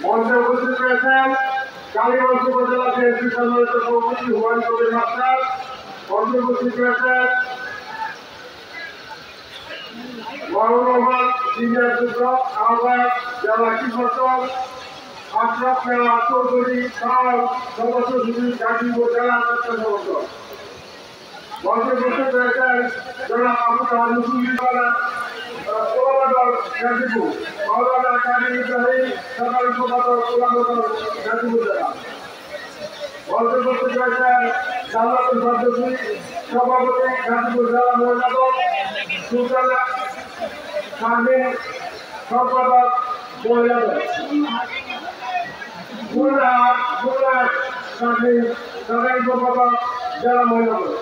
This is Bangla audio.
মঞ্চে উপস্থিত রয়েছেন কালীগঞ্জ উপজেলা বিএনপি সম্মানিত সভাপতি হুমায়ুন কবির মাস্টার। মঞ্চে উপস্থিত রয়েছেন মনোরমান সিনিয়র যুদ্ধ আহ্বায়ক জেলা কৃষক আশরাফ মেলা চৌধুরী সদস্য সচিব গাজীপুর জেলা সদস্য। মঞ্চে উপস্থিত রয়েছেন জেলা আবুল মুসলিম গাজীপুর মৌলানা কাজী ইব্রাহিম সরকারি সম্পাদক গাজীপুর জেলা। মঞ্চে উপস্থিত রয়েছেন জান্নাতুল ফারদৌসী সভাপতি গাজীপুর জেলা মহিলা দল, সুলতানা শারমিন সম্পাদক মহিলা দল, শারমিন সরকারি সম্পাদক জেলা মহিলা দল।